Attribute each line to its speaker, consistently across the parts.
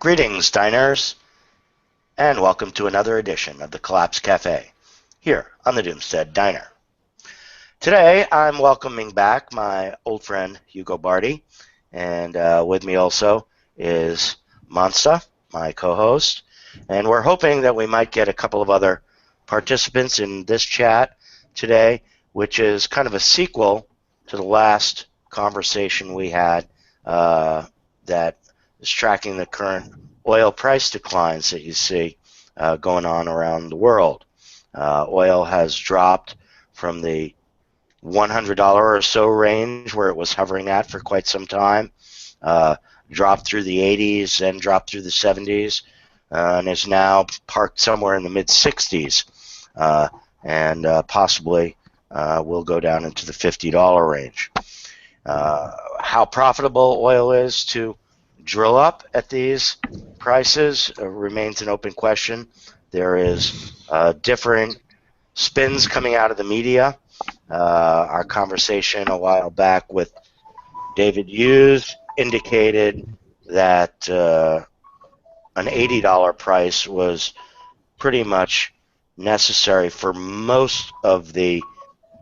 Speaker 1: Greetings, diners, and welcome to another edition of the Collapse Cafe here on the Doomstead Diner. Today, I'm welcoming back my old friend Hugo Bardi, and with me also is Monsta, my co-host, and we're hoping that we might get a couple of other participants in this chat today, which is kind of a sequel to the last conversation we had that is tracking the current oil price declines that you see going on around the world. Oil has dropped from the $100 or so range where it was hovering at for quite some time, dropped through the 80s, then dropped through the 70s, and is now parked somewhere in the mid-60s, and possibly will go down into the $50 range. How profitable oil is to drill up at these prices remains an open question. There is differing spins coming out of the media. Our conversation a while back with David Hughes indicated that an $80 price was pretty much necessary for most of the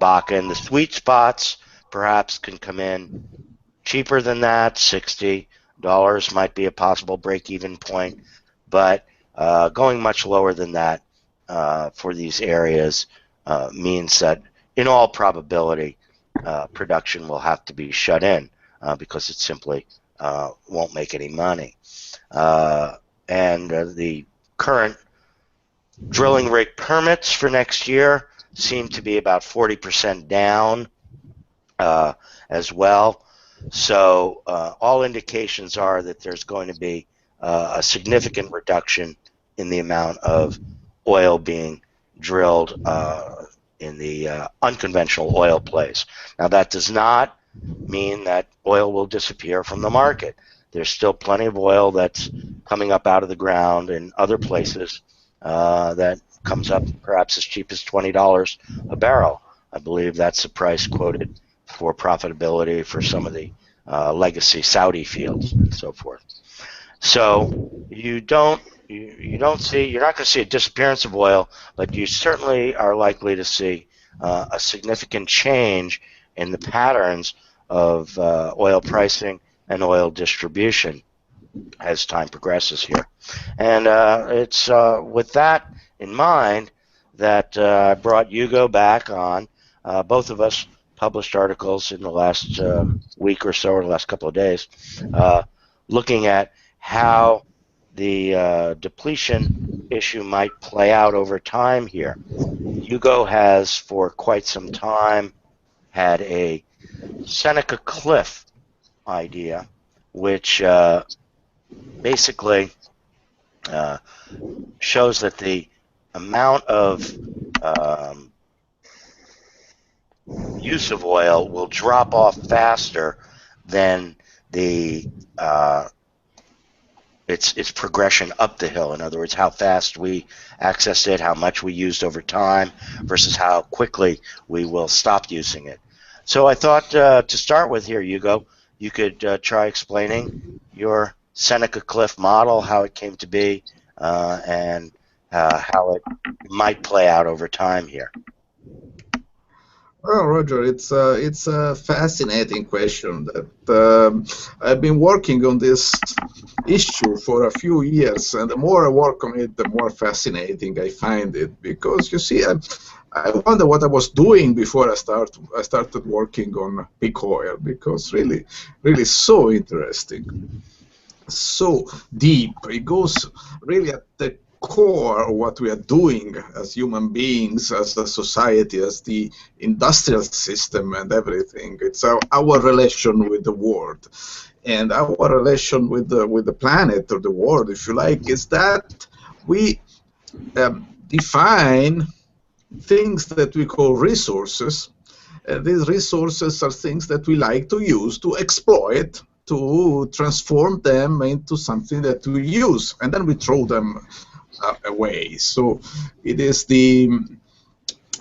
Speaker 1: Bakken. The sweet spots perhaps can come in cheaper than that. $60 might be a possible break-even point, but going much lower than that for these areas means that in all probability production will have to be shut in because it simply won't make any money. And the current drilling rig permits for next year seem to be about 40% down as well. So all indications are that there's going to be a significant reduction in the amount of oil being drilled in the unconventional oil plays. Now, that does not mean that oil will disappear from the market. There's still plenty of oil that's coming up out of the ground in other places that comes up perhaps as cheap as $20 a barrel. I believe that's the price quoted for profitability for some of the legacy Saudi fields and so forth. So you're not going to see a disappearance of oil, but you certainly are likely to see a significant change in the patterns of oil pricing and oil distribution as time progresses here. And it's with that in mind that I brought Hugo back on. Both of us published articles in the last week or so, or the last couple of days, looking at how the depletion issue might play out over time here. Hugo has, for quite some time, had a Seneca Cliff idea, which basically shows that the amount of use of oil will drop off faster than the its progression up the hill. In other words, how fast we accessed it, how much we used over time, versus how quickly we will stop using it. So I thought to start with here, Hugo, you could try explaining your Seneca Cliff model, how it came to be, and how it might play out over time here.
Speaker 2: Well, Roger, it's a fascinating question that I've been working on this issue for a few years, and the more I work on it, the more fascinating I find it. Because you see, I wonder what I was doing before I started working on peak oil, because really so interesting, so deep. It goes really at the core of what we are doing as human beings, as a society, as the industrial system and everything. It's our relation with the world, and our relation with the planet, or the world, if you like, is that we define things that we call resources. These resources are things that we like to use, to exploit, to transform them into something that we use, and then we throw them away. So it is the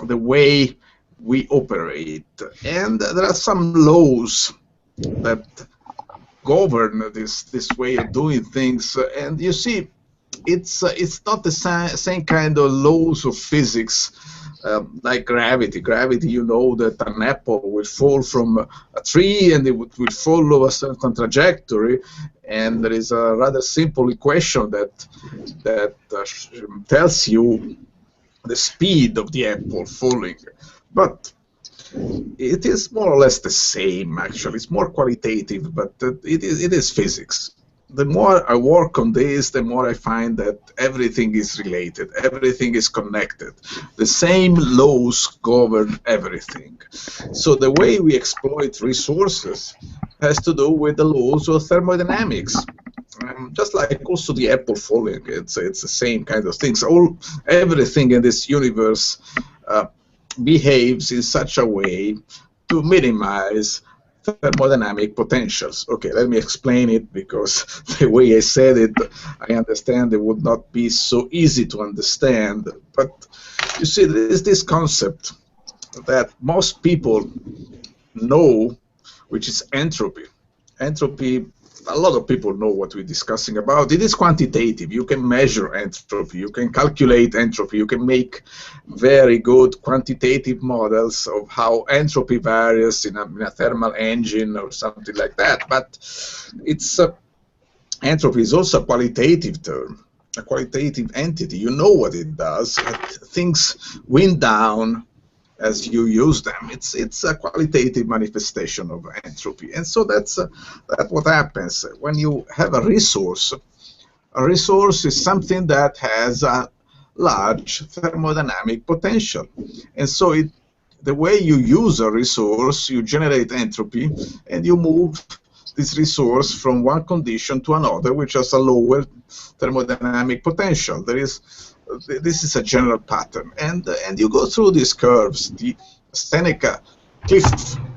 Speaker 2: way we operate, and there are some laws that govern this way of doing things. And you see, it's not the same kind of laws of physics like gravity. Gravity, you know that an apple will fall from a tree and will follow a certain trajectory. And there is a rather simple equation that tells you the speed of the apple falling. But it is more or less the same, actually. It's more qualitative, but it is physics. The more I work on this, the more I find that everything is related, everything is connected. The same laws govern everything. So the way we exploit resources has to do with the laws of thermodynamics. Just like also the apple falling, it's the same kind of things. Everything in this universe behaves in such a way to minimize thermodynamic potentials. Okay, let me explain it, because the way I said it, I understand it would not be so easy to understand. But you see, there is this concept that most people know, which is entropy. Entropy, a lot of people know what we're discussing about. It is quantitative. You can measure entropy. You can calculate entropy. You can make very good quantitative models of how entropy varies in a thermal engine or something like that. But it's entropy is also a qualitative term, a qualitative entity. You know what it does. Things wind down as you use them. It's a qualitative manifestation of entropy, and so that's what happens when you have a resource. A resource is something that has a large thermodynamic potential, and so the way you use a resource, you generate entropy, and you move this resource from one condition to another, which has a lower thermodynamic potential. This is a general pattern, and you go through these curves. The Seneca cliff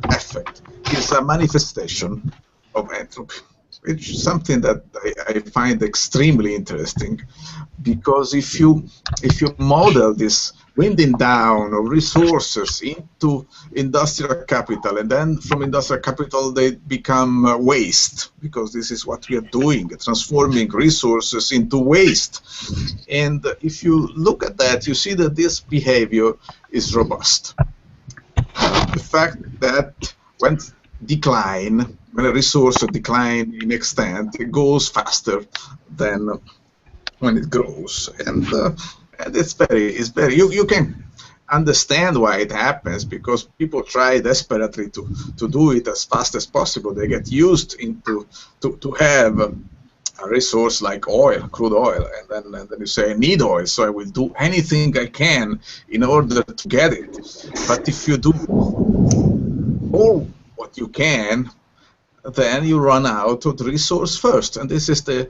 Speaker 2: effect is a manifestation of entropy, which is something that I find extremely interesting, because if you model this winding down of resources into industrial capital, and then from industrial capital they become waste, because this is what we are doing, transforming resources into waste. And if you look at that, you see that this behavior is robust. The fact that when a resource decline in extent, it goes faster than when it grows, and it's very you can understand why it happens, because people try desperately to do it as fast as possible. They get used to have a resource like oil, crude oil, and then you say, I need oil, so I will do anything I can in order to get it. But if you do all what you can, then you run out of the resource first, and this is the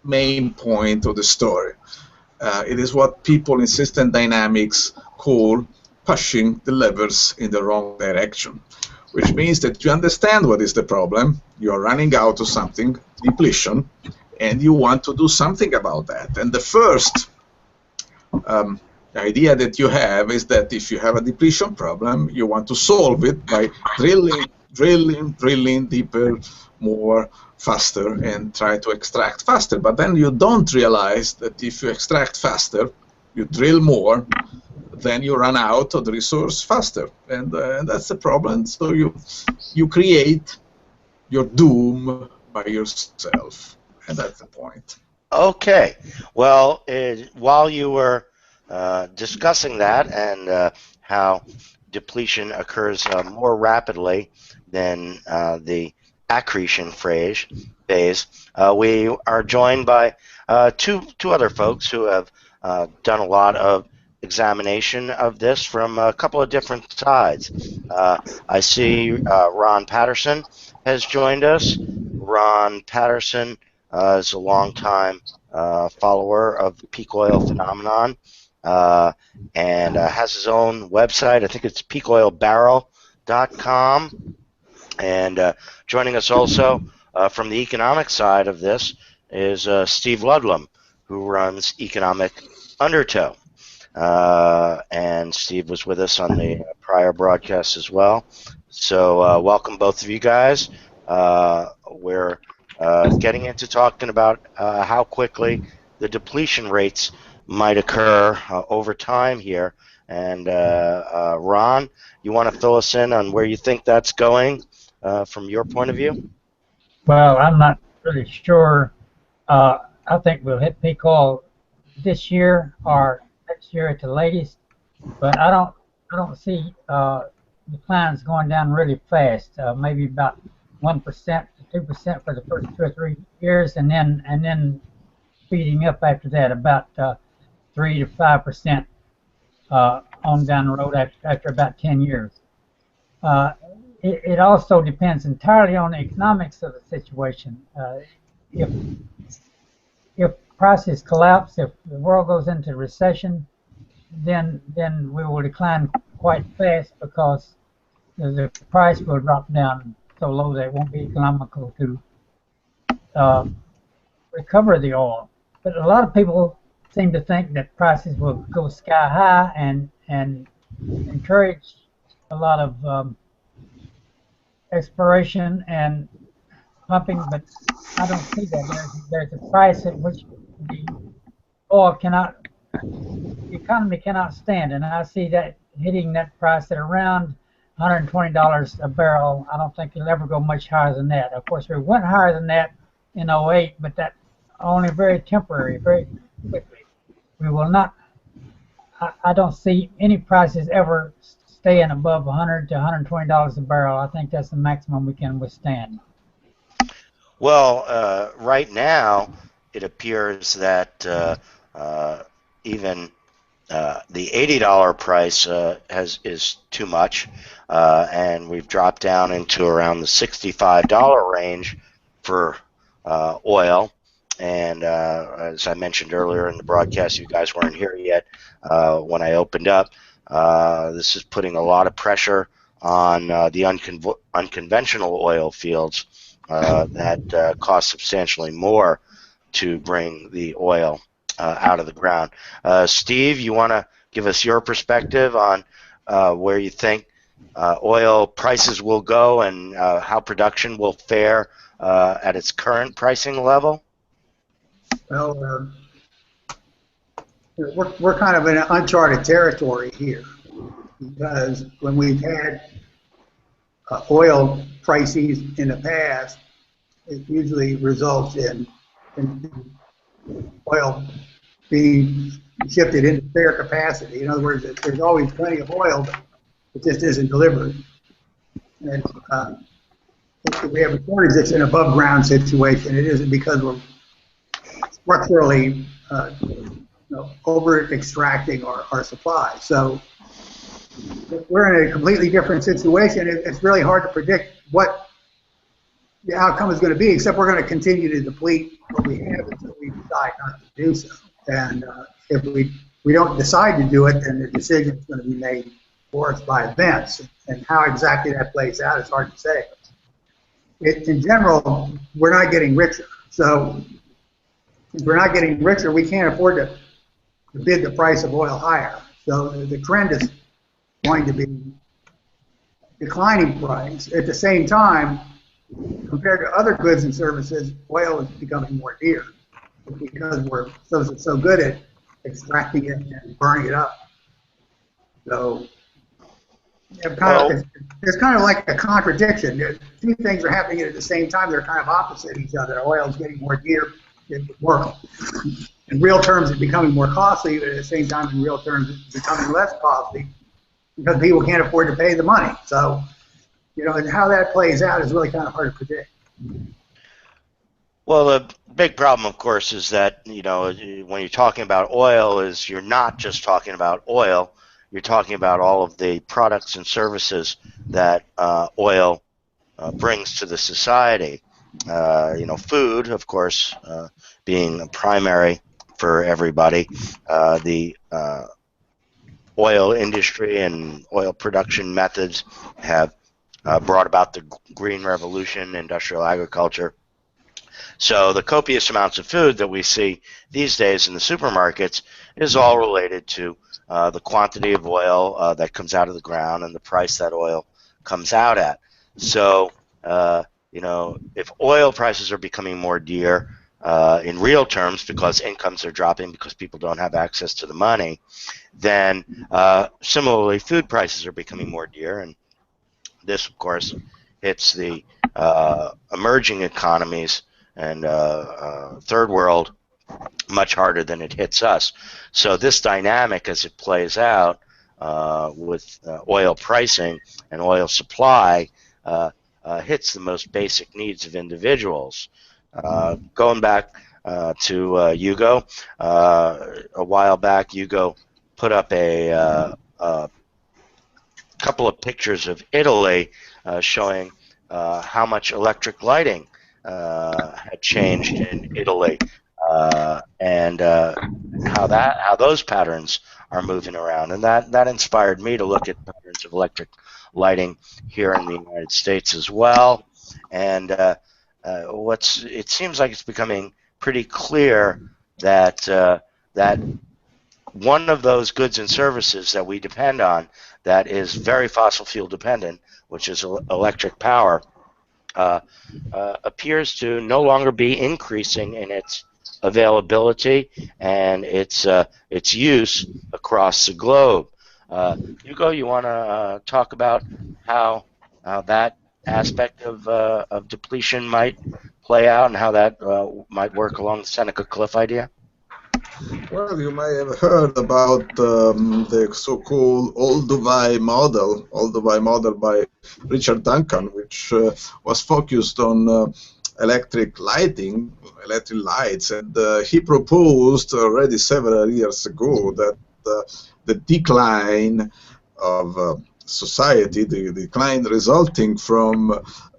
Speaker 2: main point of the story. It is what people in system dynamics call pushing the levers in the wrong direction, which means that you understand what is the problem, you are running out of something, depletion, and you want to do something about that. And the first idea that you have is that if you have a depletion problem, you want to solve it by drilling deeper, more, faster, and try to extract faster. But then you don't realize that if you extract faster, you drill more, then you run out of the resource faster, and that's the problem. So you create your doom by yourself, and that's the point.
Speaker 1: Okay. Well, while you were discussing that and how depletion occurs more rapidly than the accretion phase, we are joined by two other folks who have done a lot of examination of this from a couple of different sides. I see Ron Patterson has joined us. Ron Patterson is a longtime follower of the peak oil phenomenon and has his own website. I think it's peakoilbarrel.com. And joining us also from the economic side of this is Steve Ludlam, who runs Economic Undertow. And Steve was with us on the prior broadcast as well. So welcome both of you guys. we're getting into talking about how quickly the depletion rates might occur over time here. And Ron, you want to fill us in on where you think that's going from your point of view?
Speaker 3: Well, I'm not really sure. I think we'll hit peak oil this year or next year at the latest, but I don't see the plans going down really fast. Maybe about 1% to 2% for the first 2 or 3 years, and then speeding up after that, about 3 to 5% on down the road after about 10 years. Uh, it also depends entirely on the economics of the situation. If if prices collapse, if the world goes into recession, then we will decline quite fast because the price will drop down so low that it won't be economical to uh, recover the oil. But a lot of people seem to think that prices will go sky high and encourage a lot of exploration and pumping, but I don't see that. There's a price at which the oil cannot, the economy cannot stand, and I see that hitting that price at around $120 a barrel. I don't think it'll ever go much higher than that. Of course, we went higher than that in '08, but that only very temporary, very quickly. We will not. I don't see any prices ever staying above $100 to $120 a barrel. I think that's the maximum we can withstand.
Speaker 1: Well, right now, it appears that even the $80 price is too much, and we've dropped down into around the $65 range for oil. And as I mentioned earlier in the broadcast, you guys weren't here yet when I opened up. This is putting a lot of pressure on the unconventional oil fields that cost substantially more to bring the oil out of the ground. Steve, you want to give us your perspective on where you think oil prices will go and how production will fare at its current pricing level?
Speaker 4: Well, we're kind of in uncharted territory here because when we've had oil crises in the past, it usually results in oil being shifted into spare capacity. In other words, there's always plenty of oil, but it just isn't delivered. And if we have a shortage, it's an above ground situation. It isn't because we're structurally over extracting our supply. So we're in a completely different situation. It's really hard to predict what the outcome is going to be, except we're going to continue to deplete what we have until we decide not to do so. And if we don't decide to do it, then the decision is going to be made for us by events. And how exactly that plays out is hard to say. In general, we're not getting richer. So if we're not getting richer, we can't afford to bid the price of oil higher. So the trend is going to be declining price. At the same time, compared to other goods and services, oil is becoming more dear because we're so good at extracting it and burning it up. So it's kind of like a contradiction. Two things are happening at the same time. They're kind of opposite each other. Oil is getting more dear. In real terms, it's becoming more costly, but at the same time, in real terms, it's becoming less costly because people can't afford to pay the money. So, and how that plays out is really kind of hard to predict.
Speaker 1: Well, the big problem, of course, is that, when you're talking about oil, is you're not just talking about oil. You're talking about all of the products and services that oil brings to the society. Food, of course, being primary for everybody. The oil industry and oil production methods have brought about the green revolution, industrial agriculture. So the copious amounts of food that we see these days in the supermarkets is all related to the quantity of oil that comes out of the ground and the price that oil comes out at. So if oil prices are becoming more dear in real terms because incomes are dropping because people don't have access to the money, then similarly food prices are becoming more dear, and this, of course, hits the emerging economies and third world much harder than it hits us. So this dynamic, as it plays out with oil pricing and oil supply, hits the most basic needs of individuals. Going back to Hugo, a while back, Hugo put up a couple of pictures of Italy showing how much electric lighting had changed in Italy and how those patterns are moving around, and that inspired me to look at patterns of electric lighting here in the United States as well. And it seems like it's becoming pretty clear that that one of those goods and services that we depend on that is very fossil fuel dependent, which is electric power, appears to no longer be increasing in its availability and its use across the globe. Hugo, you want to talk about how that aspect of depletion might play out and how that might work along the Seneca Cliff idea?
Speaker 2: Well, you may have heard about the so-called Olduvai model by Richard Duncan, which was focused on electric lights, and he proposed already several years ago that the decline of society, the decline resulting from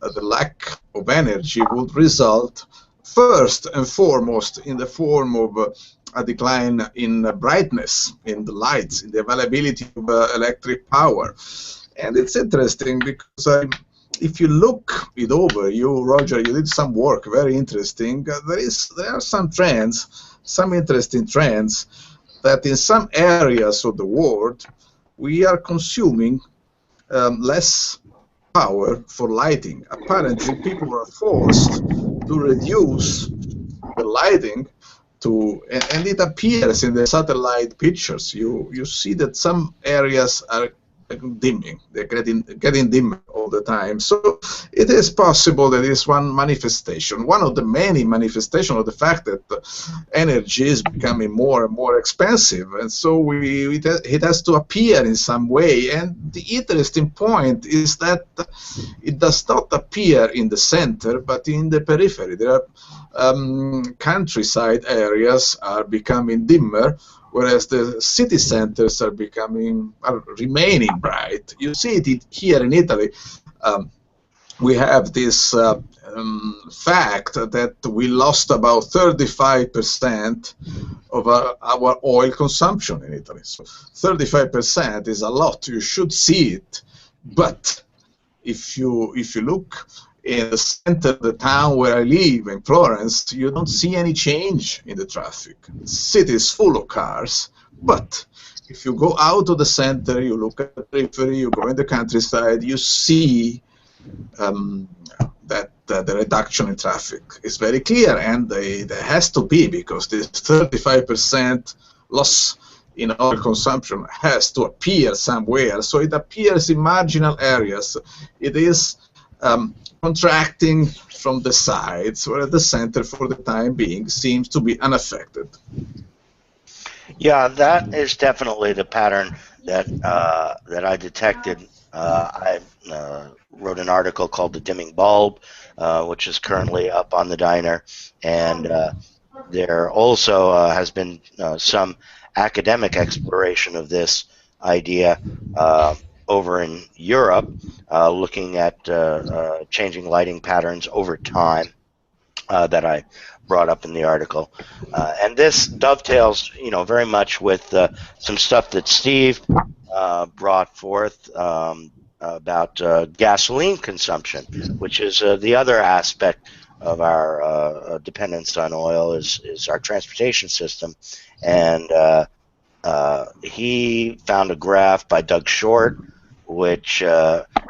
Speaker 2: the lack of energy, would result first and foremost in the form of a decline in brightness, in the lights, in the availability of electric power. And it's interesting because if you look it over, Roger, you did some work, very interesting. There are some trends, some interesting trends, that in some areas of the world we are consuming less power for lighting. Apparently, people are forced to reduce the lighting and it appears in the satellite pictures. You see that some areas are dimming. They're getting dimmer all the time. So it is possible that it's one manifestation, one of the many manifestations of the fact that energy is becoming more and more expensive, and so it has to appear in some way. And the interesting point is that it does not appear in the center, but in the periphery. There are countryside areas are becoming dimmer, whereas the city centers are remaining bright. You see it here in Italy. We have this fact that we lost about 35% of our oil consumption in Italy. So 35% is a lot. You should see it. But if you look in the center of the town where I live, in Florence, you don't see any change in the traffic. The city is full of cars, but if you go out of the center, you look at the periphery, you go in the countryside, you see that the reduction in traffic is very clear, and there has to be, because this 35% loss in oil consumption has to appear somewhere. So it appears in marginal areas. It is contracting from the sides, where the center for the time being seems to be unaffected.
Speaker 1: Yeah, that is definitely the pattern that I detected. I wrote an article called "The Dimming Bulb," which is currently up on the Diner, and there also has been some academic exploration of this idea over in Europe, looking at changing lighting patterns over time that I brought up in the article. And this dovetails, very much with some stuff that Steve brought forth about gasoline consumption, which is the other aspect of our dependence on oil is our transportation system. And he found a graph by Doug Short, which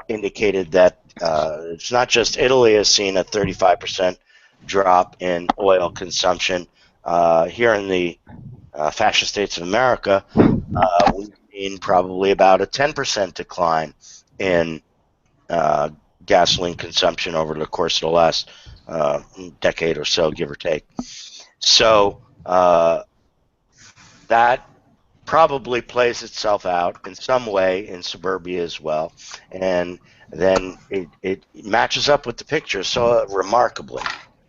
Speaker 1: indicated that it's not just Italy has seen a 35% drop in oil consumption. Here in the fascist states of America, we've seen probably about a 10% decline in gasoline consumption over the course of the last decade or so, give or take. So that probably plays itself out in some way in suburbia as well, and then it matches up with the picture so remarkably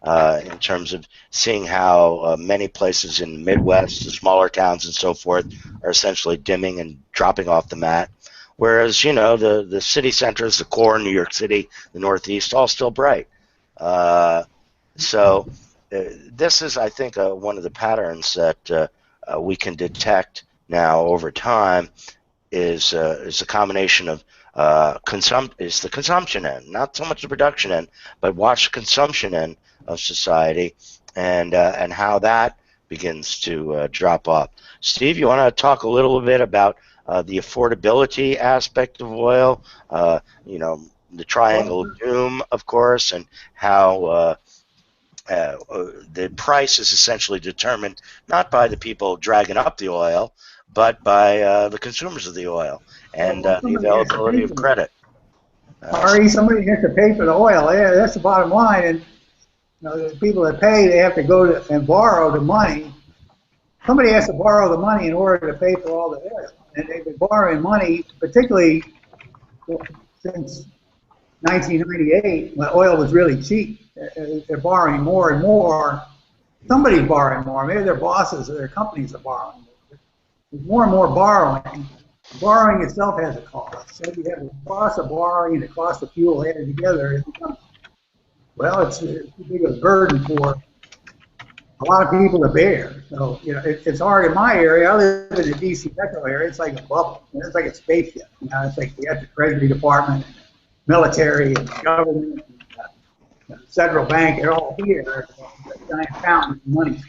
Speaker 1: in terms of seeing how many places in the Midwest, the smaller towns and so forth, are essentially dimming and dropping off the mat, whereas the city centers, the core, New York City, the Northeast, all still bright. So this is, I think, one of the patterns that we can detect now over time is a combination of is the consumption end, not so much the production end, but watch the consumption end of society and how that begins to drop off. Steve, you want to talk a little bit about the affordability aspect of oil? The triangle of doom, of course, and how the price is essentially determined not by the people dragging up the oil, but by the consumers of the oil and the availability of credit.
Speaker 4: Somebody has to pay for the oil. Yeah, that's the bottom line. And the people that pay, they have to go and borrow the money. Somebody has to borrow the money in order to pay for all the oil. And they've been borrowing money, particularly since 1998, when oil was really cheap. They're borrowing more and more. Somebody's borrowing more. Maybe their bosses or their companies are borrowing more. There's more and more borrowing. Borrowing itself has a cost. So you have the cost of borrowing and the cost of fuel added together. It becomes, it's too big of a burden for a lot of people to bear. So, it's hard in my area. I live in the D.C. metro area. It's like a bubble. It's like a spaceship. It's like you have the Treasury Department, and military, and government, and the central bank. They're all here. A giant fountain of money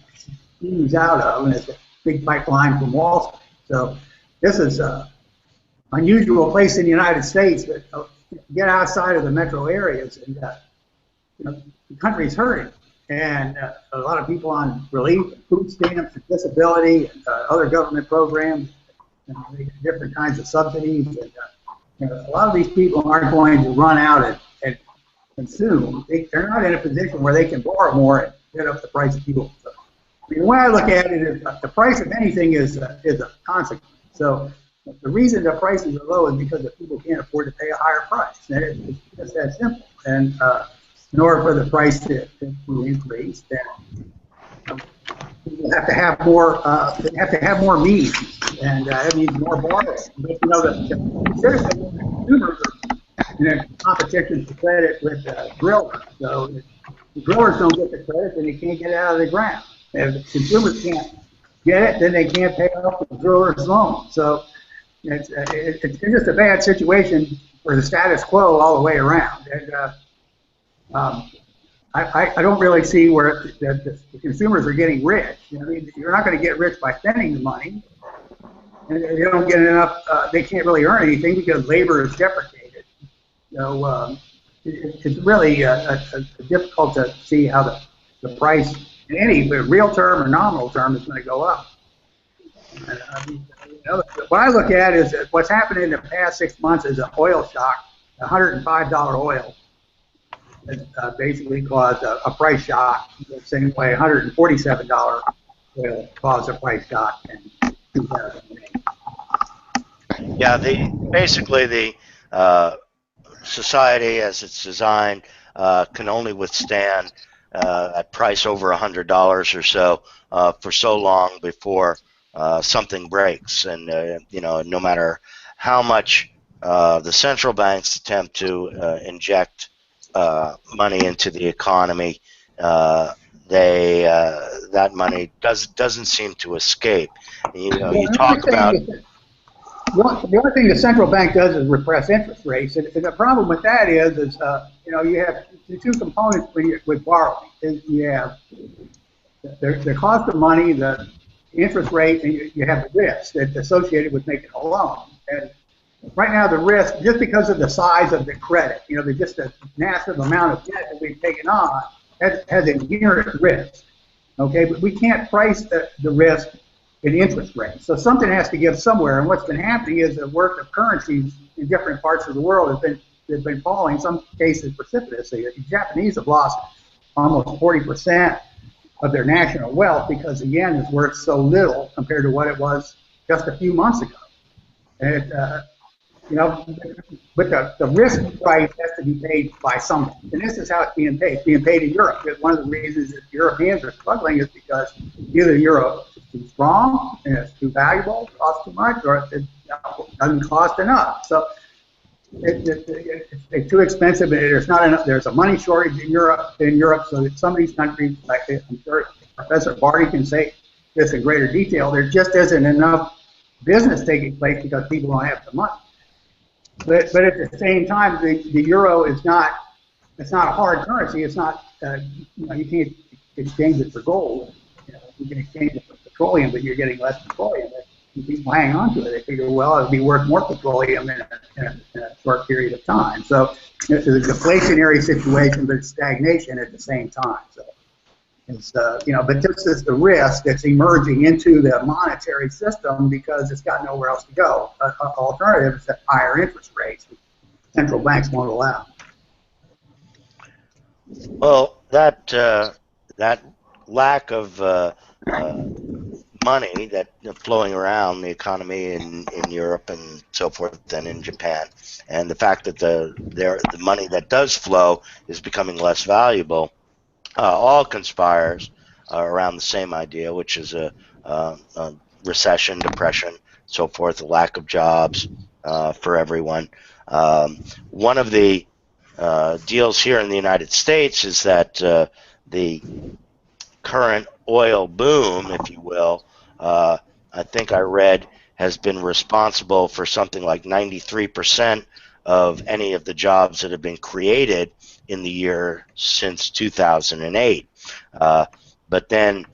Speaker 4: oozes out of, and it's a big pipeline from Wall Street. So this is an unusual place in the United States, but get outside of the metro areas, and the country's hurting. And a lot of people on relief, food stamps, and disability, and other government programs, and different kinds of subsidies. And a lot of these people aren't going to run out and consume. They're not in a position where they can borrow more and get up the price of fuel. So, the way I look at it is the price of anything is a consequence. So the reason the prices are low is because the people can't afford to pay a higher price. And it's just that simple. And in order for the price to increase, then people have to have more. They have to have more means, and that means more borrowing. But the citizens and consumers are in a competition for credit with drillers. So if the drillers don't get the credit, then they can't get it out of the ground. If the consumers can't get it, then they can't pay off the driller's loan. So it's just a bad situation for the status quo all the way around. And I don't really see where the consumers are getting rich. You're not going to get rich by spending the money, and they don't get enough. They can't really earn anything because labor is deprecated. So it's really difficult to see how the price in any real term or nominal term is going to go up. What I look at is that what's happened in the past 6 months is an oil shock. $105 oil has basically caused a price shock. The same way $147 oil caused a price shock in 2008.
Speaker 1: Yeah, basically the society as it's designed can only withstand a price over $100 or so for so long before something breaks. And no matter how much the central banks attempt to inject money into the economy, that money doesn't seem to escape. You talk about.
Speaker 4: The only thing the central bank does is repress interest rates, and the problem with that is you have the two components with borrowing. You have the cost of money, the interest rate, and you have the risk that's associated with making a loan. And right now the risk, just because of the size of the credit, there's just a massive amount of debt that we've taken on has inherent risk. Okay, but we can't price the risk in interest rates. So something has to give somewhere. And what's been happening is the worth of currencies in different parts of the world has been falling, in some cases precipitously. The Japanese have lost almost 40% of their national wealth because the yen is worth so little compared to what it was just a few months ago. And but the risk price has to be paid by someone. And this is how it's being paid. It's being paid in Europe. One of the reasons that Europeans are struggling is because either the euro is too strong and it's too valuable, it costs too much, or it doesn't cost enough. So it's too expensive, and there's not enough. There's a money shortage in Europe. So that some of these countries, like I'm sure Professor Barty can say this in greater detail, there just isn't enough business taking place because people don't have the money. But at the same time, the euro is not, it's not a hard currency. It's not, you can't exchange it for gold. You can exchange it for petroleum, but you're getting less petroleum. People hang on to it. They figure, well, it'll be worth more petroleum in a short period of time. So it's a deflationary situation, but stagnation at the same time. So it's, but this is the risk that's emerging into the monetary system because it's got nowhere else to go. Alternative is higher interest rates, which central banks won't allow.
Speaker 1: Well, that lack of money that flowing around the economy in Europe and so forth, and in Japan, and the fact that the money that does flow is becoming less valuable, all conspires around the same idea, which is a recession, depression, so forth, a lack of jobs for everyone. One of the deals here in the United States is that the current oil boom, if you will, I think I read, has been responsible for something like 93% of any of the jobs that have been created in the year since 2008. But then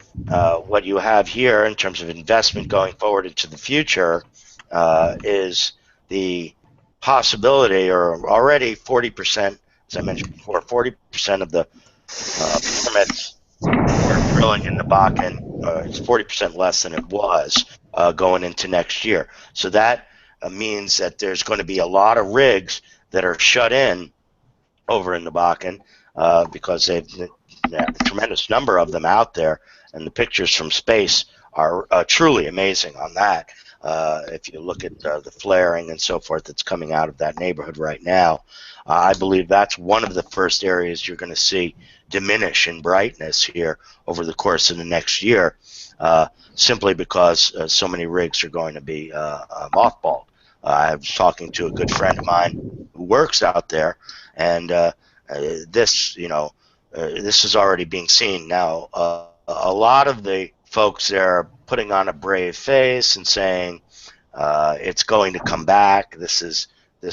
Speaker 1: what you have here in terms of investment going forward into the future is the possibility, or already 40%, as I mentioned before, 40% of the permits for drilling in the Bakken, it's 40% less than it was going into next year. So that means that there's going to be a lot of rigs that are shut in over in the Bakken because they've a tremendous number of them out there, and the pictures from space are truly amazing on that. If you look at the flaring and so forth that's coming out of that neighborhood right now, I believe that's one of the first areas you're going to see diminish in brightness here over the course of the next year, simply because so many rigs are going to be mothballed. I was talking to a good friend of mine who works out there, and this is already being seen now. A lot of the folks there are putting on a brave face and saying it's going to come back. This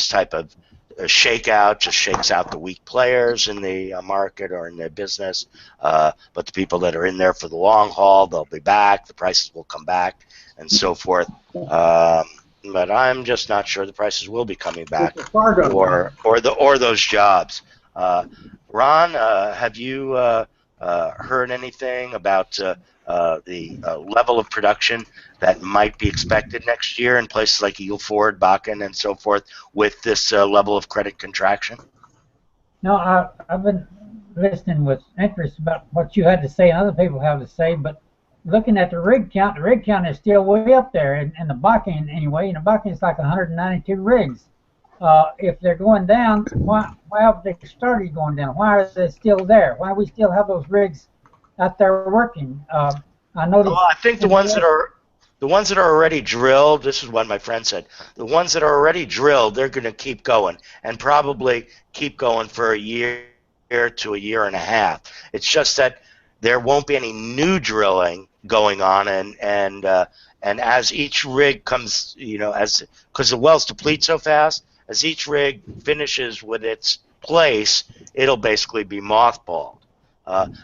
Speaker 1: type of shakeout just shakes out the weak players in the market or in their business, but the people that are in there for the long haul, they'll be back. The prices will come back, and so forth. But I'm just not sure the prices will be coming back, or those jobs. Ron, have you heard anything about the level of production that might be expected next year in places like Eagle Ford, Bakken, and so forth, with this level of credit contraction?
Speaker 3: No, I've been listening with interest about what you had to say and other people have to say, but looking at the rig count is still way up there, in the Bakken anyway. In the Bakken, it's like 192 rigs. If they're going down, why have they started going down? Why are they still there? Why do we still have those rigs out there working? I noticed.
Speaker 1: Well, I think the ones that are already drilled. This is what my friend said. The ones that are already drilled, they're going to keep going, and probably keep going for a year to a year and a half. It's just that there won't be any new drilling going on, and as each rig comes, because the wells deplete so fast, as each rig finishes with its place, it'll basically be mothballed.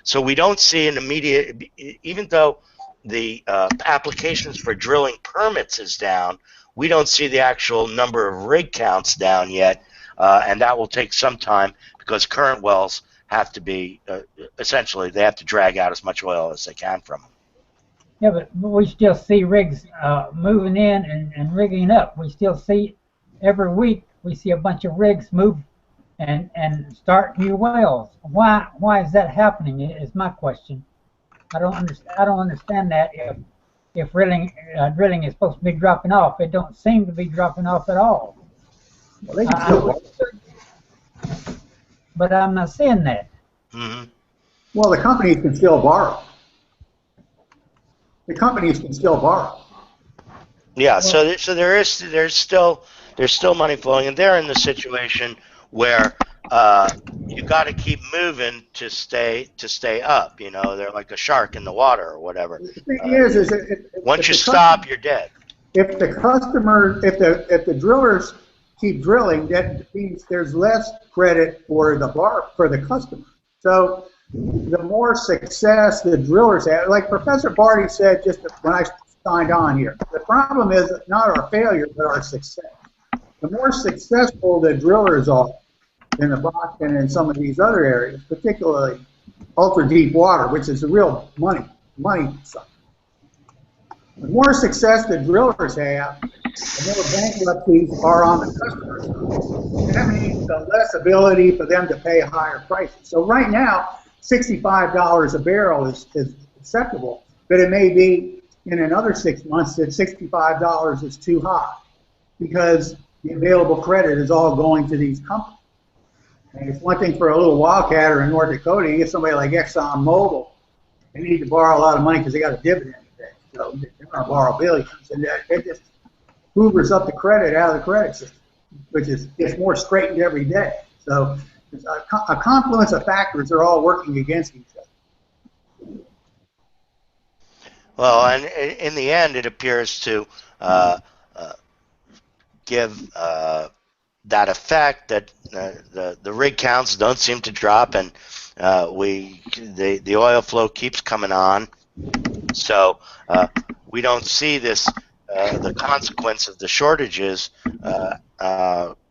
Speaker 1: So we don't see an immediate, even though the applications for drilling permits is down, we don't see the actual number of rig counts down yet, and that will take some time because current wells have to be essentially they have to drag out as much oil as they can from them.
Speaker 3: Yeah, but we still see rigs moving in and rigging up. We still see every week we see a bunch of rigs move and start new wells. Why is that happening? Is my question. I don't understand that if drilling is supposed to be dropping off. It don't seem to be dropping off at all.
Speaker 4: Well, they can still
Speaker 3: but I'm not seeing that.
Speaker 1: Mm-hmm.
Speaker 4: Well, the companies can still borrow. The companies can still borrow.
Speaker 1: Yeah, so there's still money flowing, and they're in the situation where you got to keep moving to stay up. You know, they're like a shark in the water or whatever.
Speaker 4: The thing is
Speaker 1: once you stop, you're dead.
Speaker 4: If the drillers keep drilling, that means there's less credit for the customer. So the more success the drillers have, like Professor Barty said just when I signed on here, the problem is not our failure, but our success. The more successful the drillers are in the Bakken and some of these other areas, particularly ultra deep water, which is the real money side. The more success the drillers have, the more bankruptcies are on the customers. And that means the less ability for them to pay higher prices. So right now, $65 a barrel is acceptable, but it may be in another 6 months that $65 is too high because the available credit is all going to these companies. And it's one thing for a little wildcatter in North Dakota. You get somebody like ExxonMobil, they need to borrow a lot of money because they got a dividend to pay. So they're going to borrow billions. And it just hoovers up the credit out of the credit system, which is gets more straightened every day. So it's a confluence of factors are all working against each other.
Speaker 1: Well, and in the end, it appears to give that effect that the rig counts don't seem to drop, and the oil flow keeps coming on. So we don't see this the consequence of the shortages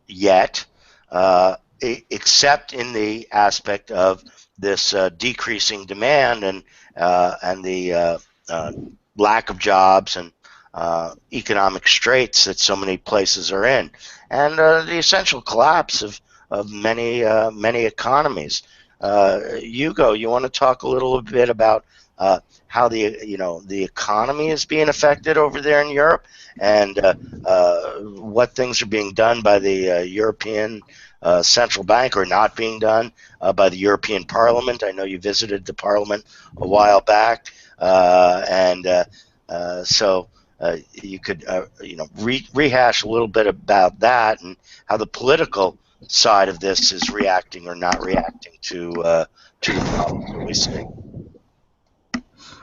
Speaker 1: yet, except in the aspect of this decreasing demand and the lack of jobs and economic straits that so many places are in, and the essential collapse of many economies. Hugo, you want to talk a little bit about how the economy is being affected over there in Europe, and what things are being done by the European Central Bank or not being done by the European Parliament? I know you visited the Parliament a while back, so you could rehash a little bit about that and how the political side of this is reacting or not reacting to the problems that we see.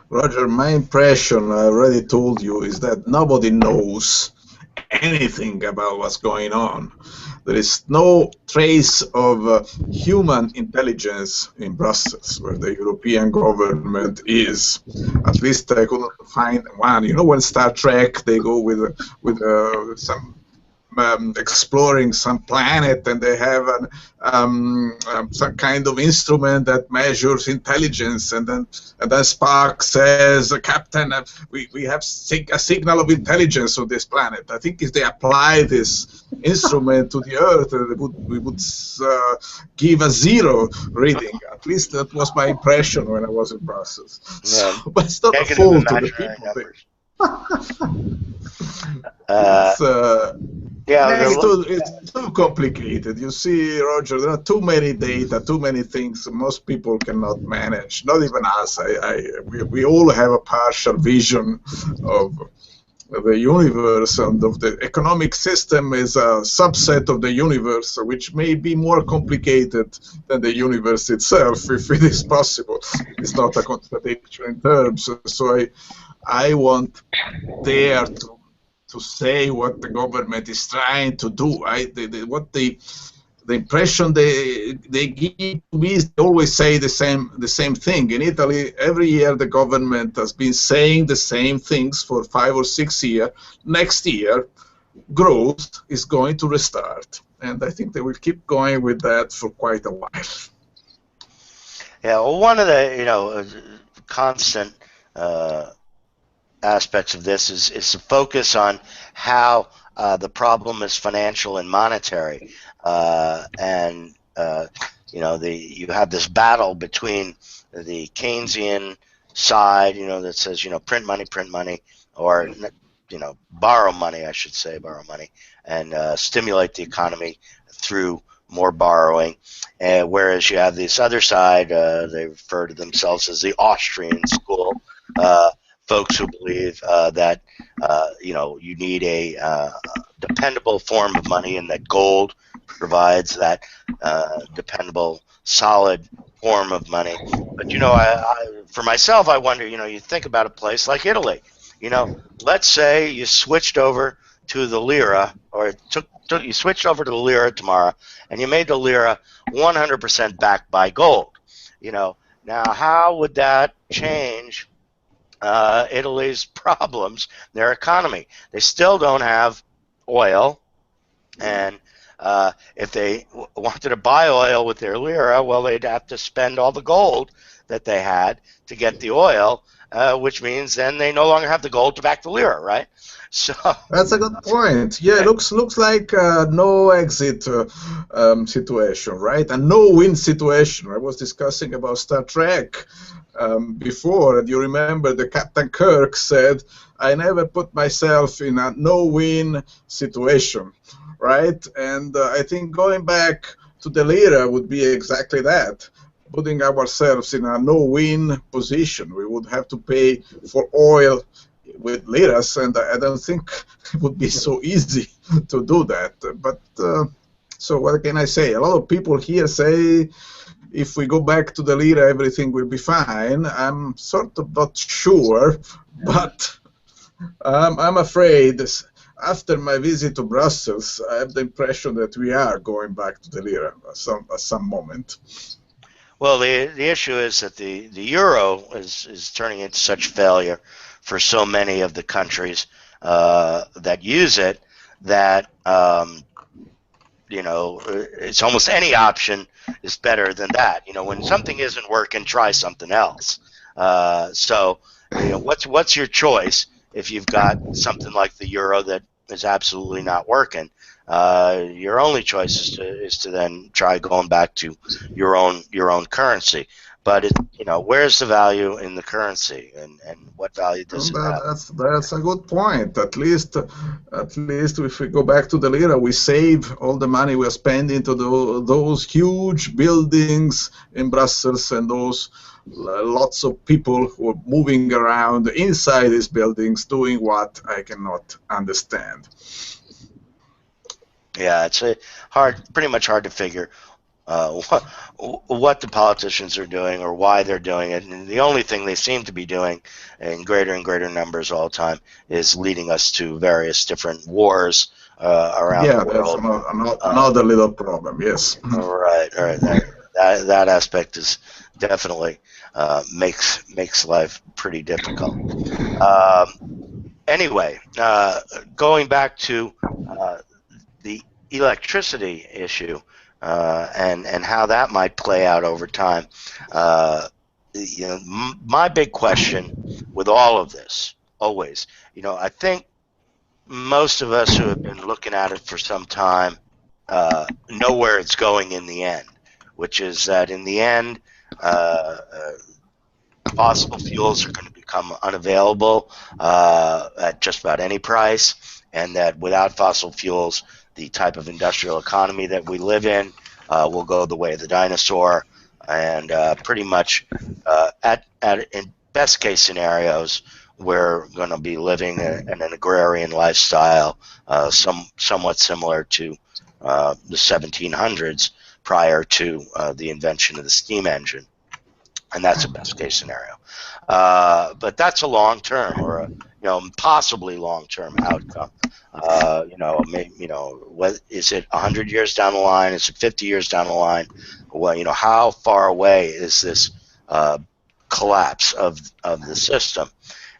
Speaker 2: Roger, my impression, I already told you, is that nobody knows anything about what's going on. There is no trace of human intelligence in Brussels, where the European government is. At least I couldn't find one. You know, when Star Trek, they go with some exploring some planet, and they have some kind of instrument that measures intelligence, and then Spock says, "Captain, we have a signal of intelligence on this planet." I think if they apply this instrument to the Earth, we would give a 0 reading. At least that was my impression when I was in Brussels.
Speaker 1: Yeah.
Speaker 2: So, but it's not a fault to the people. It's too complicated. You see, Roger, there are too many data, too many things most people cannot manage, not even us. We all have a partial vision of the universe, and of the economic system is a subset of the universe, which may be more complicated than the universe itself, if it is possible. It's not a contradiction in terms. So I want there to say what the government is trying to do. The impression they give to me is they always say the same thing. In Italy, every year the government has been saying the same things for 5 or 6 years. Next year, growth is going to restart. And I think they will keep going with that for quite a while.
Speaker 1: Yeah, well, one of the constant aspects of this is to focus on how the problem is financial and monetary, and you have this battle between the Keynesian side, that says print money, or borrow money, I should say, borrow money, and stimulate the economy through more borrowing. Whereas you have this other side, they refer to themselves as the Austrian school, folks who believe that you need a dependable form of money, and that gold provides that dependable, solid form of money. But for myself, I wonder. You think about a place like Italy. Let's say you switched over to the lira, or you switched over to the lira tomorrow, and you made the lira 100% backed by gold. Now how would that change Italy's problems, their economy? They still don't have oil, and if they wanted to buy oil with their lira, well, they'd have to spend all the gold that they had to get the oil, which means then they no longer have the gold to back the lira, right? So
Speaker 2: that's a good point. Yeah, it looks like no exit situation, right? A no-win situation. I was discussing about Star Trek before, and you remember the Captain Kirk said, "I never put myself in a no-win situation," right? And I think going back to the lira would be exactly that. Putting ourselves in a no-win position. We would have to pay for oil with liras, and I don't think it would be so easy to do that. But so what can I say? A lot of people here say if we go back to the lira, everything will be fine. I'm sort of not sure, but I'm afraid after my visit to Brussels, I have the impression that we are going back to the lira at some moment.
Speaker 1: Well, the issue is that the euro is turning into such failure for so many of the countries that use it that it's almost any option is better than that. When something isn't working, try something else. So what's your choice if you've got something like the euro that is absolutely not working? Your only choice is to then try going back to your own currency. But where's the value in the currency, and what value does it have?
Speaker 2: That's a good point. At least if we go back to the lira, we save all the money we're spending to those huge buildings in Brussels, and those lots of people who are moving around inside these buildings doing what I cannot understand.
Speaker 1: Yeah, it's pretty much hard to figure what the politicians are doing or why they're doing it. And the only thing they seem to be doing in greater and greater numbers all the time is leading us to various different wars around the world.
Speaker 2: Yeah, that's another little problem, yes.
Speaker 1: All right. That aspect is definitely makes life pretty difficult. Anyway, going back to the electricity issue and how that might play out over time. My big question with all of this, always, I think most of us who have been looking at it for some time know where it's going in the end, which is that in the end, fossil fuels are going to become unavailable at just about any price, and that without fossil fuels, the type of industrial economy that we live in will go the way of the dinosaur, and pretty much in best case scenarios, we're going to be living in an agrarian lifestyle somewhat similar to the 1700s prior to the invention of the steam engine. And that's a best case scenario. But that's a long term, or a possibly long term outcome. What is it? 100 years down the line? Is it 50 years down the line? Well, how far away is this collapse of the system?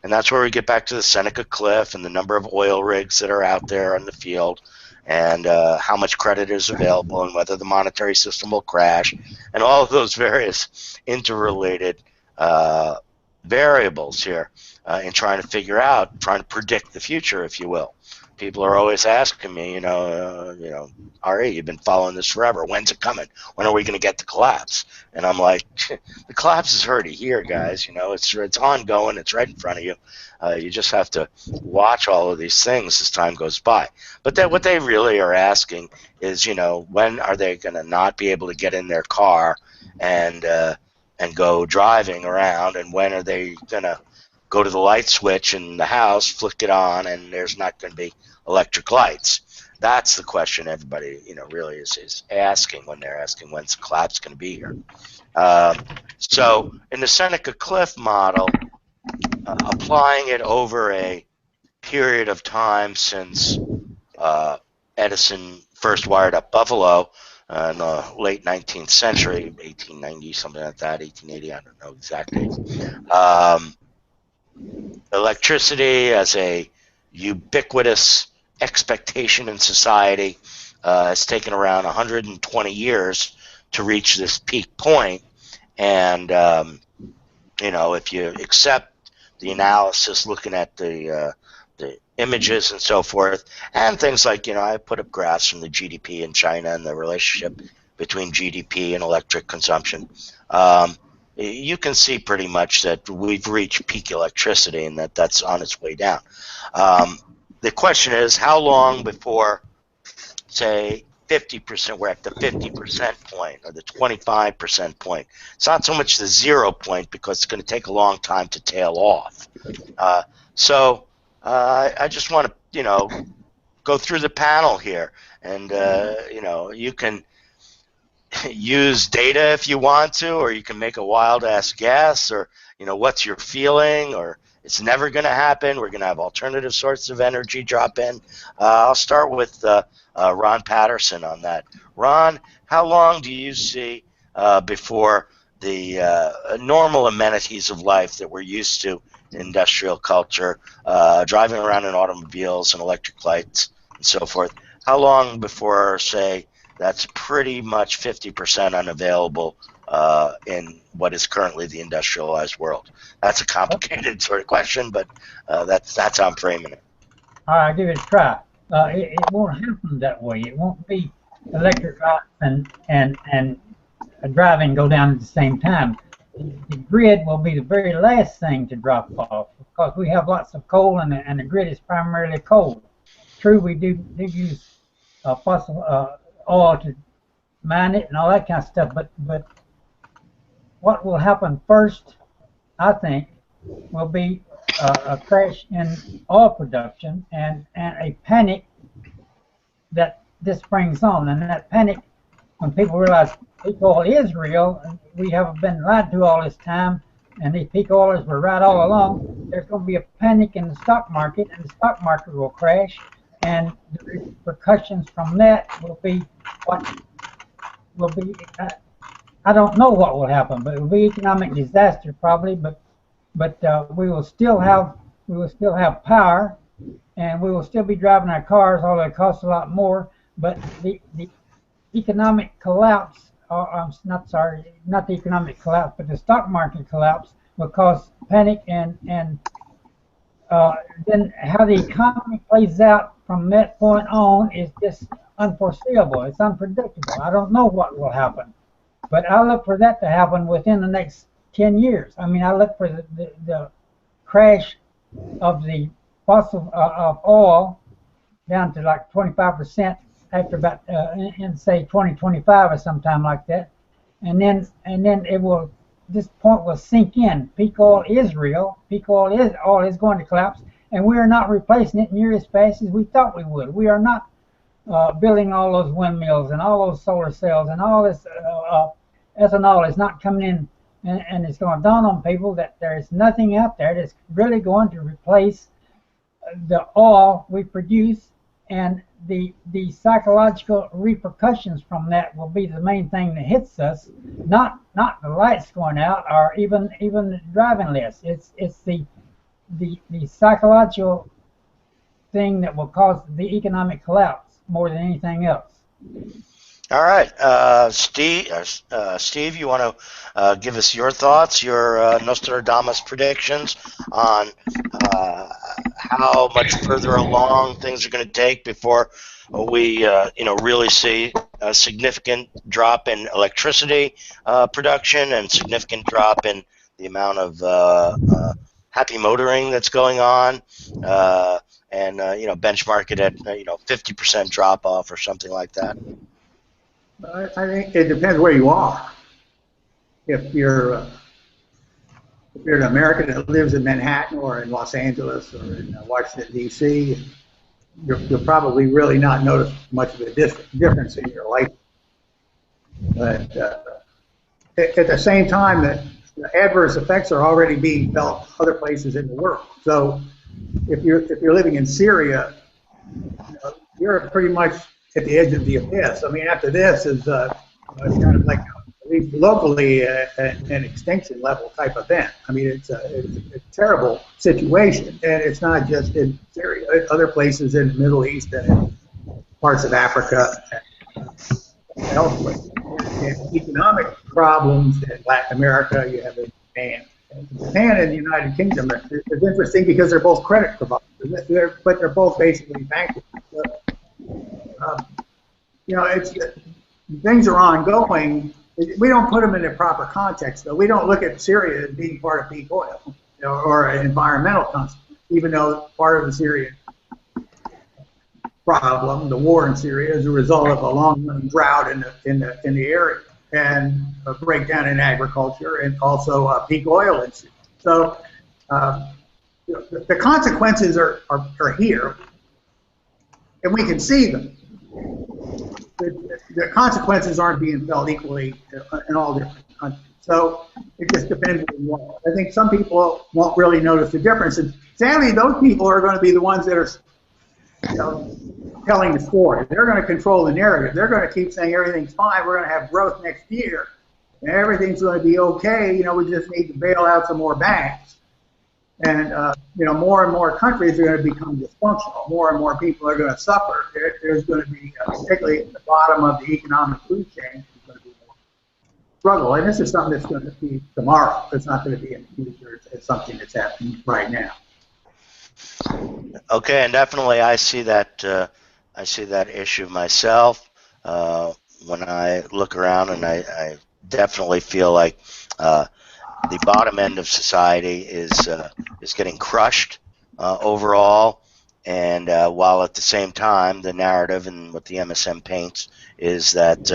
Speaker 1: And that's where we get back to the Seneca Cliff and the number of oil rigs that are out there in the field, and how much credit is available, and whether the monetary system will crash, and all of those various interrelated variables here in trying to figure out, trying to predict the future, if you will. People are always asking me, Ari, you've been following this forever. When's it coming? When are we going to get the collapse? And I'm like, the collapse is already here, guys. It's ongoing. It's right in front of you. You just have to watch all of these things as time goes by. But what they really are asking is, when are they going to not be able to get in their car and go driving around, and when are they going to go to the light switch in the house, flick it on, and there's not going to be electric lights? That's the question everybody, really is asking when they're asking when's the collapse going to be here. So in the Seneca Cliff model, applying it over a period of time since Edison first wired up Buffalo in the late 19th century, 1890, something like that, 1880, I don't know exactly. Electricity as a ubiquitous expectation in society has taken around 120 years to reach this peak point. And, if you accept the analysis, looking at the images and so forth, and things like, I put up graphs from the GDP in China and the relationship between GDP and electric consumption. You can see pretty much that we've reached peak electricity and that's on its way down. The question is, how long before, say, 50%, we're at the 50% point or the 25% point? It's not so much the 0 point, because it's going to take a long time to tail off. So I just want to, go through the panel here, and, you can use data if you want to, or you can make a wild-ass guess, or, what's your feeling, or it's never going to happen, we're going to have alternative sources of energy drop in. I'll start with Ron Patterson on that. Ron, how long do you see before the normal amenities of life that we're used to in industrial culture, driving around in automobiles and electric lights and so forth, how long before, say, that's pretty much 50% unavailable in what is currently the industrialized world? That's a complicated sort of question, but that's how I'm framing it.
Speaker 3: All right, I'll give it a try. It won't happen that way. It won't be electric lights and driving go down at the same time. The grid will be the very last thing to drop off, because we have lots of coal, and the grid is primarily coal. True, we do use fossil oil to mine it and all that kind of stuff, but what will happen first, I think, will be a crash in oil production and a panic that this brings on. And that panic, when people realize peak oil is real, and we have been lied to all this time, and these peak oilers were right all along, there's going to be a panic in the stock market, and the stock market will crash, and the repercussions from that will be what will be, I don't know what will happen, but it will be economic disaster probably, but we will still have power, and we will still be driving our cars, although it costs a lot more. But the economic collapse, not the economic collapse, but the stock market collapse will cause panic, and then how the economy plays out from that point on is just unforeseeable. It's unpredictable. I don't know what will happen, but I look for that to happen within the next 10 years. I mean, I look for the crash of the fossil of oil down to like 25% after about in say 2025 or sometime like that, and then it will, this point will sink in. Peak oil is real. Peak oil is going to collapse, and we are not replacing it near as fast as we thought we would. We are not building all those windmills and all those solar cells, and all this ethanol is not coming in, and it's going to dawn on people that there is nothing out there that's really going to replace the oil we produce, and the psychological repercussions from that will be the main thing that hits us, not the lights going out or even driving less. It's the the psychological thing that will cause the economic collapse more than anything else.
Speaker 1: All right, Steve, you want to give us your thoughts, your Nostradamus predictions on how much further along things are going to take before we, really see a significant drop in electricity production and significant drop in the amount of happy motoring that's going on, and benchmark it at 50% drop off or something like that.
Speaker 4: I think it depends where you are. If you're an American that lives in Manhattan or in Los Angeles or in Washington D.C., you'll probably really not notice much of a difference in your life. But at the same time, the adverse effects are already being felt other places in the world. So if you're living in Syria, you're pretty much at the edge of the abyss. I mean, after this is kind of like, at least locally, an extinction level type event. I mean, it's a terrible situation, and it's not just in Syria. Other places in the Middle East and in parts of Africa and elsewhere. And economic problems in Latin America, you have in Japan. Japan and the United Kingdom is interesting because they're both credit providers, but they're both basically bankrupt. Things are ongoing. We don't put them in their proper context, though. We don't look at Syria as being part of peak oil, or an environmental consequence, even though part of the Syrian problem, the war in Syria, is a result of a long drought in the area and a breakdown in agriculture and also peak oil in Syria. So the consequences are here, and we can see them. The consequences aren't being felt equally in all different countries. So it just depends on what. I think some people won't really notice the difference. And sadly, those people are going to be the ones that are telling the story. They're going to control the narrative. They're going to keep saying everything's fine. We're going to have growth next year. And everything's going to be okay. We just need to bail out some more banks. And more and more countries are going to become dysfunctional. More and more people are going to suffer. There's going to be, particularly at the bottom of the economic food chain, there's going to be more struggle. And this is something that's going to be tomorrow. It's not going to be in the future. It's something that's happening right now.
Speaker 1: Okay, and definitely I see that issue myself when I look around, and I definitely feel like the bottom end of society is getting crushed overall, and while at the same time the narrative and what the MSM paints is that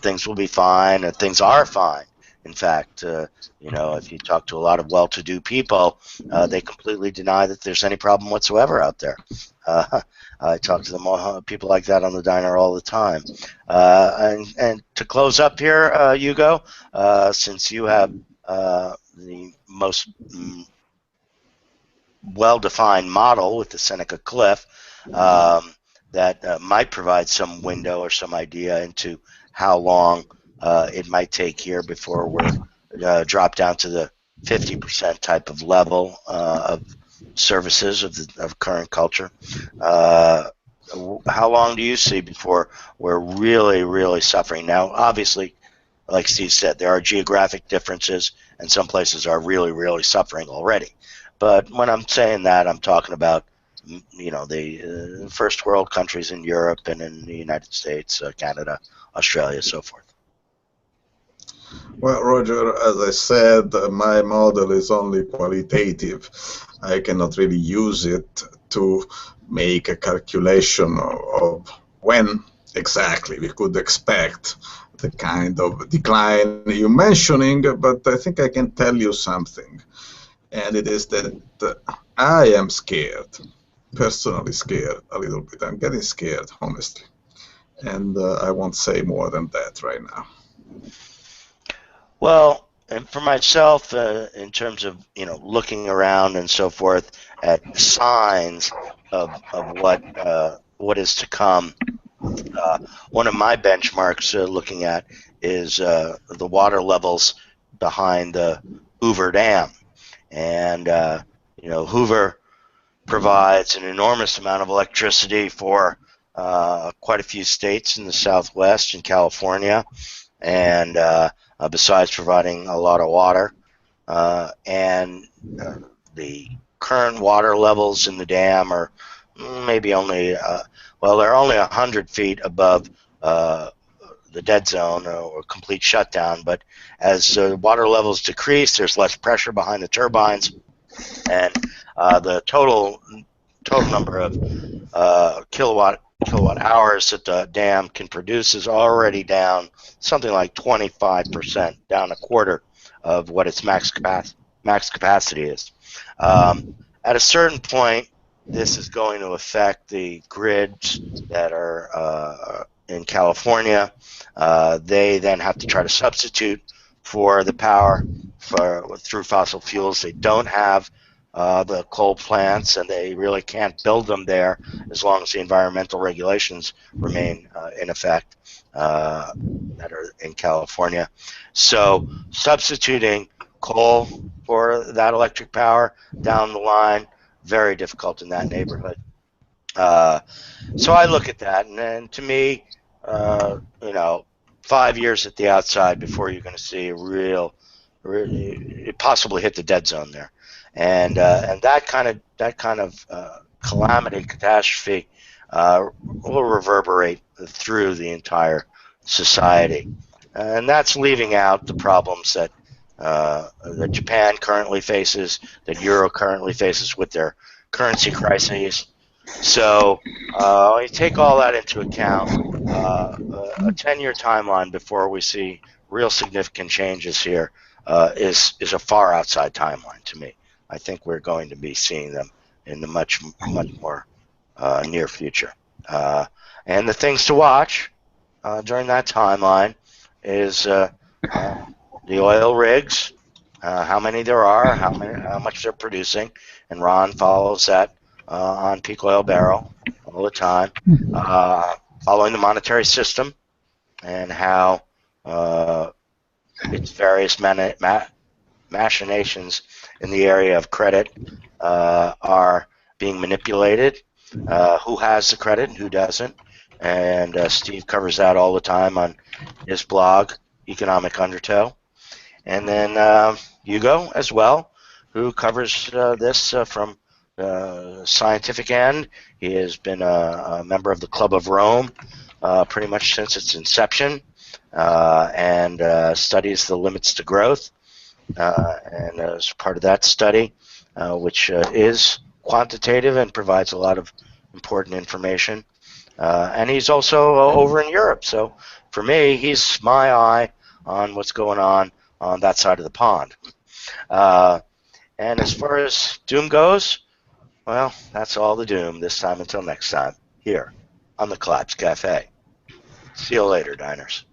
Speaker 1: things will be fine, and things are fine. In fact, if you talk to a lot of well-to-do people, they completely deny that there's any problem whatsoever out there. I talk to them, people like that on the diner all the time. And to close up here, Hugo, since you have the most well-defined model with the Seneca Cliff, that might provide some window or some idea into how long it might take here before we're drop down to the 50% type of level of services of current culture. How long do you see before we're really, really suffering? Now, obviously, like Steve said, there are geographic differences, and some places are really, really suffering already. But when I'm saying that, I'm talking about the first world countries in Europe and in the United States, Canada, Australia, so forth.
Speaker 2: Well, Roger, as I said, my model is only qualitative. I cannot really use it to make a calculation of when exactly we could expect the kind of decline you're mentioning, but I think I can tell you something, and it is that I am scared, personally scared a little bit. I'm getting scared, honestly, and I won't say more than that right now.
Speaker 1: Well, and for myself, in terms of looking around and so forth at signs of what is to come, one of my benchmarks looking at is the water levels behind the Hoover Dam, and Hoover provides an enormous amount of electricity for quite a few states in the Southwest and California, and besides providing a lot of water. And the current water levels in the dam are maybe only, they're only 100 feet above the dead zone or complete shutdown, but as water levels decrease, there's less pressure behind the turbines, and the total number of kilowatt hours that the dam can produce is already down something like 25%, down a quarter of what its max capacity is. At a certain point, this is going to affect the grids that are in California. They then have to try to substitute for the power through fossil fuels. They don't have the coal plants, and they really can't build them there as long as the environmental regulations remain in effect that are in California. So substituting coal for that electric power down the line, very difficult in that neighborhood. So I look at that, and to me, 5 years at the outside before you're going to see a real possibly hit the dead zone there, and that kind of calamity, catastrophe, will reverberate through the entire society, and that's leaving out the problems that Japan currently faces, that Euro currently faces with their currency crises. So you take all that into account, a 10-year timeline before we see real significant changes here is a far outside timeline to me. I think we're going to be seeing them in the much more near future. And the things to watch during that timeline is the oil rigs, how many there are, how much they're producing, and Ron follows that on peak oil barrel all the time, following the monetary system and how its various machinations in the area of credit are being manipulated, who has the credit and who doesn't, and Steve covers that all the time on his blog, Economic Undertow. And then Hugo as well, who covers this from the scientific end. He has been a member of the Club of Rome pretty much since its inception, and studies the limits to growth. And as part of that study, which is quantitative and provides a lot of important information. And he's also over in Europe. So for me, he's my eye on what's going on that side of the pond. And as far as doom goes, well, that's all the doom this time until next time here on the Collapse Cafe. See you later, diners.